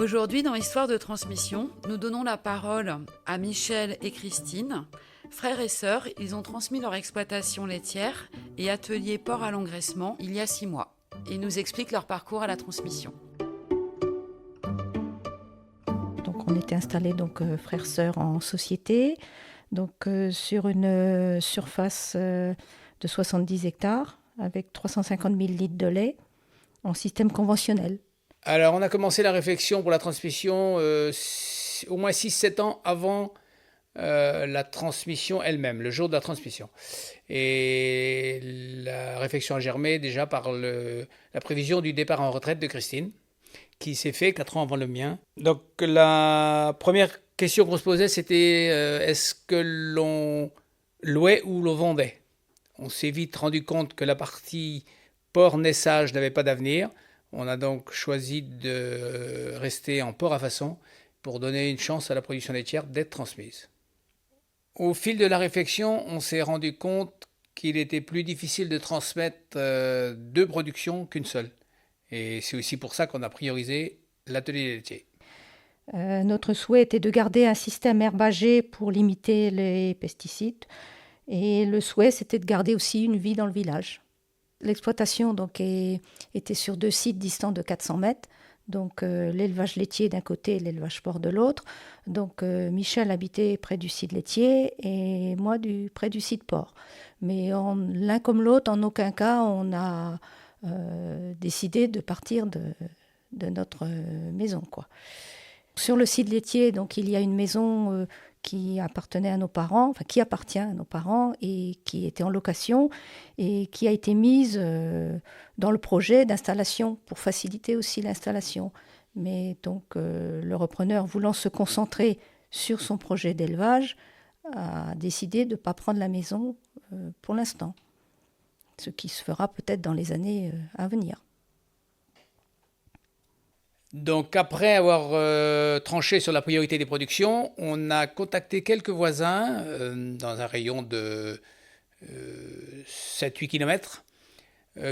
Aujourd'hui, dans Histoire de transmission, nous donnons la parole à Michel et Christine. Frères et sœurs, ils ont transmis leur exploitation laitière et atelier porc à l'engraissement il y a 6 mois. Ils nous expliquent leur parcours à la transmission. Donc on était installés frères-sœurs en société, sur une surface de 70 hectares avec 350 000 litres de lait en système conventionnel. Alors, on a commencé la réflexion pour la transmission au moins 6-7 ans avant la transmission elle-même, le jour de la transmission. Et la réflexion a germé déjà par la prévision du départ en retraite de Christine, qui s'est fait 4 ans avant le mien. Donc, la première question qu'on se posait, c'était est-ce que l'on louait ou l'on vendait ? On s'est vite rendu compte que la partie porc-naissage n'avait pas d'avenir. On a donc choisi de rester en porc à façon pour donner une chance à la production laitière d'être transmise. Au fil de la réflexion, on s'est rendu compte qu'il était plus difficile de transmettre 2 productions qu'une seule. Et c'est aussi pour ça qu'on a priorisé l'atelier laitier. Notre souhait était de garder un système herbagé pour limiter les pesticides. Et le souhait, c'était de garder aussi une vie dans le village. L'exploitation était sur 2 sites distants de 400 mètres. L'élevage laitier d'un côté et l'élevage porc de l'autre. Michel habitait près du site laitier et moi près du site porc. Mais l'un comme l'autre, en aucun cas, on a décidé de partir de notre maison, quoi. Sur le site laitier, il y a une maison qui appartenait à nos parents, enfin qui appartient à nos parents et qui était en location et qui a été mise dans le projet d'installation pour faciliter aussi l'installation. Mais le repreneur, voulant se concentrer sur son projet d'élevage, a décidé de ne pas prendre la maison pour l'instant, ce qui se fera peut-être dans les années à venir. Donc après avoir tranché sur la priorité des productions, on a contacté quelques voisins dans un rayon de 7-8 km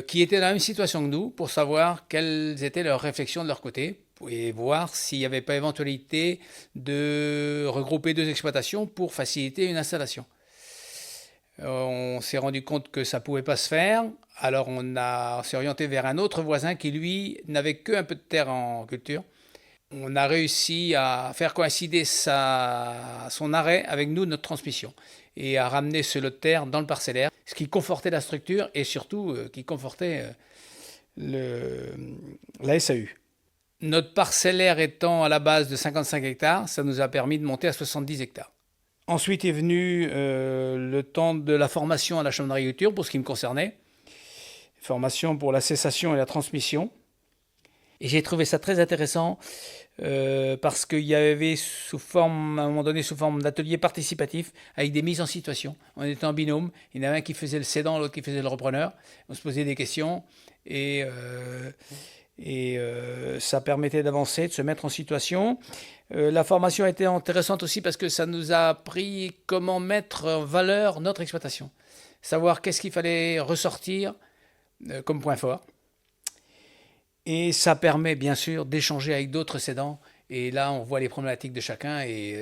qui étaient dans la même situation que nous pour savoir quelles étaient leurs réflexions de leur côté et voir s'il n'y avait pas éventualité de regrouper 2 exploitations pour faciliter une installation. On s'est rendu compte que ça ne pouvait pas se faire, alors on s'est orienté vers un autre voisin qui, lui, n'avait qu'un peu de terre en culture. On a réussi à faire coïncider son arrêt avec nous, notre transmission, et à ramener ce lot de terre dans le parcellaire, ce qui confortait la structure et surtout qui confortait la SAU. Notre parcellaire étant à la base de 55 hectares, ça nous a permis de monter à 70 hectares. Ensuite est venu le temps de la formation à la Chambre d'agriculture pour ce qui me concernait. Formation pour la cessation et la transmission. Et j'ai trouvé ça très intéressant parce qu'il y avait à un moment donné sous forme d'atelier participatif avec des mises en situation. On était en binôme. Il y en avait un qui faisait le cédant, l'autre qui faisait le repreneur. On se posait des questions et ça permettait d'avancer, de se mettre en situation. La formation a été intéressante aussi parce que ça nous a appris comment mettre en valeur notre exploitation. Savoir qu'est-ce qu'il fallait ressortir comme point fort. Et ça permet bien sûr d'échanger avec d'autres cédants. Et là, on voit les problématiques de chacun et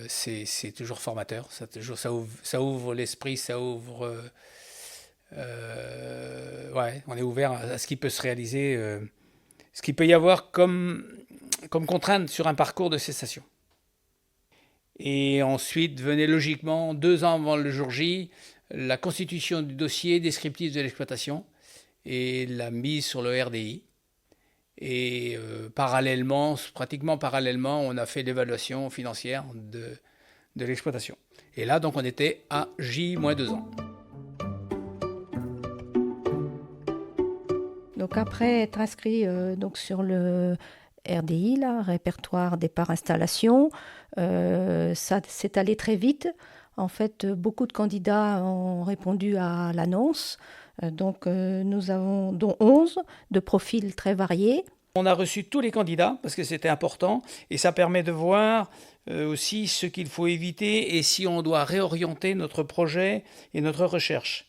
c'est toujours formateur. Ça ouvre l'esprit, ça ouvre... on est ouvert à ce qui peut se réaliser, ce qu'il peut y avoir comme contrainte sur un parcours de cessation. Et ensuite venait logiquement, 2 ans avant le jour J, la constitution du dossier descriptif de l'exploitation et la mise sur le RDI. Et pratiquement parallèlement, on a fait l'évaluation financière de l'exploitation. Et là, donc, on était à J-2 ans. Donc après être inscrit sur le RDI, répertoire départ installation, ça s'est allé très vite. En fait, beaucoup de candidats ont répondu à l'annonce. Nous avons dont 11 de profils très variés. On a reçu tous les candidats parce que c'était important et ça permet de voir aussi ce qu'il faut éviter et si on doit réorienter notre projet et notre recherche.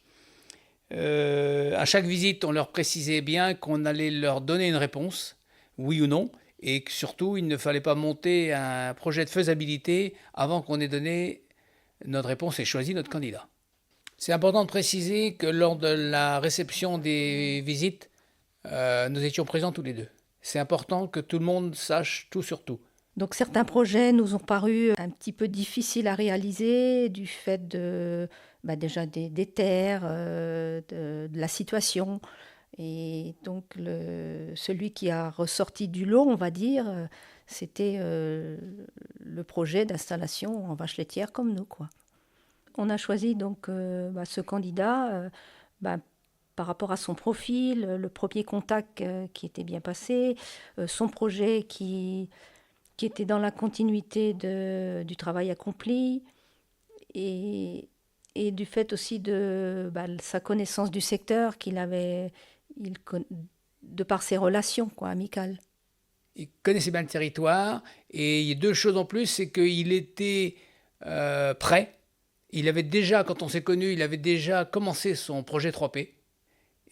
À chaque visite, on leur précisait bien qu'on allait leur donner une réponse, oui ou non, et que surtout, il ne fallait pas monter un projet de faisabilité avant qu'on ait donné notre réponse et choisi notre candidat. C'est important de préciser que lors de la réception des visites, nous étions présents tous les deux. C'est important que tout le monde sache tout sur tout. Donc certains projets nous ont paru un petit peu difficiles à réaliser du fait déjà des terres, de la situation. Et donc celui qui a ressorti du lot, on va dire, c'était le projet d'installation en vache laitière comme nous, quoi. On a choisi donc ce candidat par rapport à son profil, le premier contact qui était bien passé, son projet qui était dans la continuité du travail accompli et du fait aussi de sa connaissance du secteur de par ses relations amicales. Il connaissait bien le territoire et il y a deux choses en plus, c'est qu'il était prêt. Il avait déjà, quand on s'est connus, il avait déjà commencé son projet 3P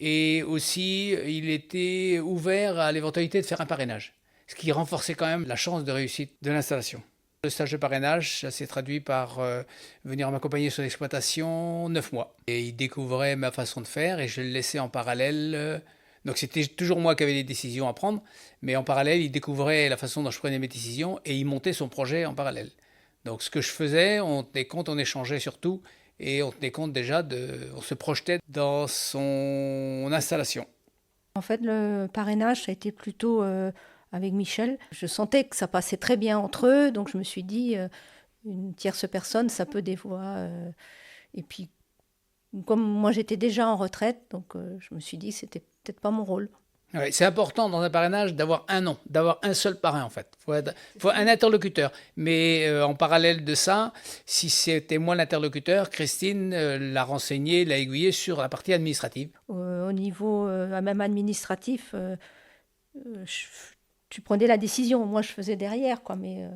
et aussi il était ouvert à l'éventualité de faire un parrainage, ce qui renforçait quand même la chance de réussite de l'installation. Le stage de parrainage, ça s'est traduit par venir m'accompagner sur l'exploitation 9 mois. Et il découvrait ma façon de faire et je le laissais en parallèle. Donc c'était toujours moi qui avais des décisions à prendre, mais en parallèle, il découvrait la façon dont je prenais mes décisions et il montait son projet en parallèle. Donc ce que je faisais, on tenait compte, on échangeait surtout et on tenait compte déjà, on se projetait dans son installation. En fait, le parrainage, ça a été plutôt avec Michel. Je sentais que ça passait très bien entre eux, donc je me suis dit, une tierce personne, ça peut des fois. Et puis, comme moi j'étais déjà en retraite, donc je me suis dit que c'était peut-être pas mon rôle. Ouais, c'est important dans un parrainage d'avoir un nom, d'avoir un seul parrain en fait. Il faut un interlocuteur. Mais en parallèle de ça, si c'était moi l'interlocuteur, Christine l'a renseigné, l'a aiguillé sur la partie administrative. Au niveau même administratif, tu prenais la décision. Moi je faisais derrière, mais...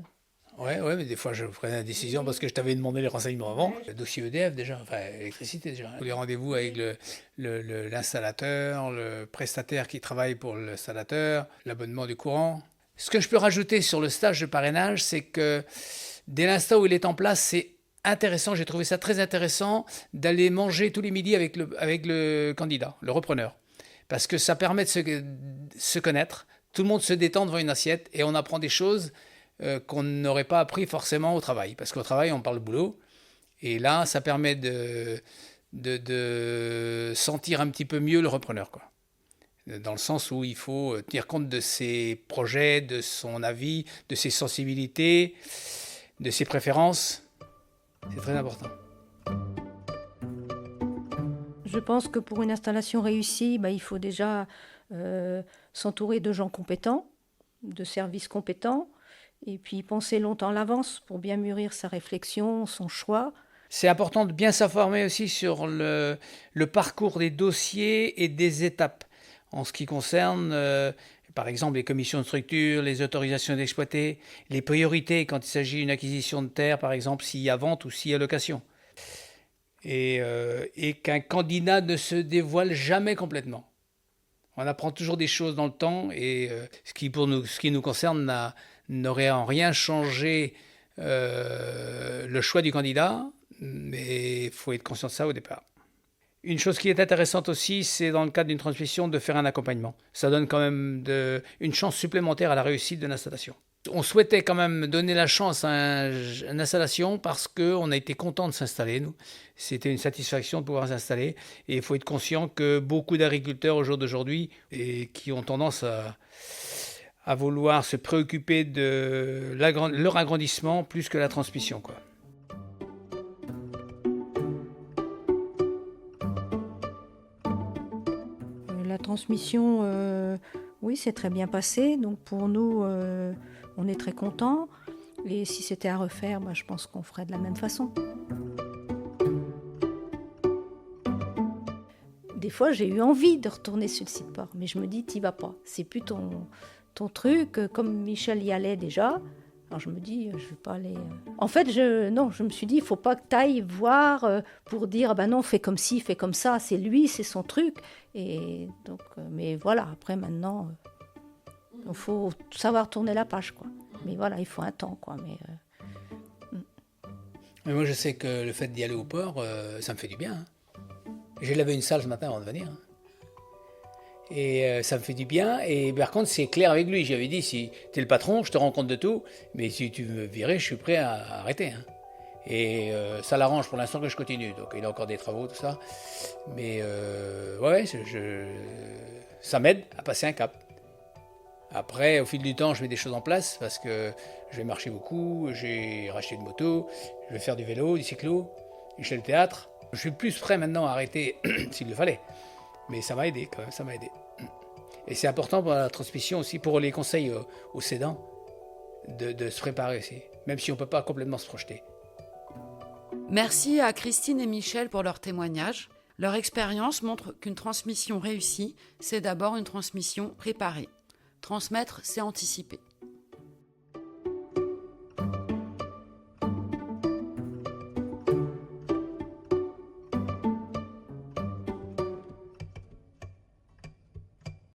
Ouais, mais des fois je prenais la décision parce que je t'avais demandé les renseignements avant. Le dossier EDF déjà, enfin électricité déjà. Les rendez-vous avec l'installateur, le prestataire qui travaille pour l'installateur, l'abonnement du courant. Ce que je peux rajouter sur le stage de parrainage, c'est que dès l'instant où il est en place, c'est intéressant, j'ai trouvé ça très intéressant d'aller manger tous les midis avec le candidat, le repreneur. Parce que ça permet de se connaître, tout le monde se détend devant une assiette et on apprend des choses qu'on n'aurait pas appris forcément au travail. Parce qu'au travail, on parle boulot. Et là, ça permet de sentir un petit peu mieux le repreneur, quoi. Dans le sens où il faut tenir compte de ses projets, de son avis, de ses sensibilités, de ses préférences. C'est très important. Je pense que pour une installation réussie, il faut déjà s'entourer de gens compétents, de services compétents, et puis penser longtemps à l'avance pour bien mûrir sa réflexion, son choix. C'est important de bien s'informer aussi sur le parcours des dossiers et des étapes en ce qui concerne, par exemple, les commissions de structure, les autorisations d'exploiter, les priorités quand il s'agit d'une acquisition de terre, par exemple, s'il y a vente ou s'il y a location. Et qu'un candidat ne se dévoile jamais complètement. On apprend toujours des choses dans le temps et ce qui nous concerne n'aurait en rien changé le choix du candidat, mais il faut être conscient de ça au départ. Une chose qui est intéressante aussi, c'est dans le cadre d'une transmission de faire un accompagnement. Ça donne quand même une chance supplémentaire à la réussite de l'installation. On souhaitait quand même donner la chance à une installation parce qu'on a été content de s'installer, nous. C'était une satisfaction de pouvoir s'installer. Et il faut être conscient que beaucoup d'agriculteurs au jour d'aujourd'hui, et qui ont tendance à vouloir se préoccuper de leur agrandissement plus que la transmission, quoi. La transmission, oui, c'est très bien passé. Donc pour nous, on est très contents. Et si c'était à refaire, je pense qu'on ferait de la même façon. Des fois, j'ai eu envie de retourner sur le site port, mais je me dis, t'y vas pas. C'est plus ton truc. Comme Michel y allait déjà, alors je me dis, je vais pas aller... En fait, je me suis dit, il faut pas que t'ailles voir pour dire, non, fais comme ci, fais comme ça. C'est lui, c'est son truc. Et donc, mais voilà, après, maintenant, Il faut savoir tourner la page, quoi. Mais voilà, il faut un temps, quoi. Mais moi, je sais que le fait d'y aller au port, ça me fait du bien. Hein. J'ai lavé une salle ce matin avant de venir. Hein. Et ça me fait du bien. Et par contre, c'est clair avec lui. J'avais dit, si tu es le patron, je te rends compte de tout. Mais si tu me virer, je suis prêt à arrêter. Hein. Et ça l'arrange pour l'instant que je continue. Donc il a encore des travaux, tout ça. Mais ça m'aide à passer un cap. Après, au fil du temps, je mets des choses en place parce que je vais marcher beaucoup. J'ai racheté une moto. Je vais faire du vélo, du cyclo. Je fais le théâtre. Je suis plus prêt maintenant à arrêter s'il le fallait. Mais ça m'a aidé quand même, ça m'a aidé. Et c'est important pour la transmission aussi, pour les conseils aux cédants, de se préparer aussi, même si on ne peut pas complètement se projeter. Merci à Christine et Michel pour leur témoignage. Leur expérience montre qu'une transmission réussie, c'est d'abord une transmission préparée. Transmettre, c'est anticiper.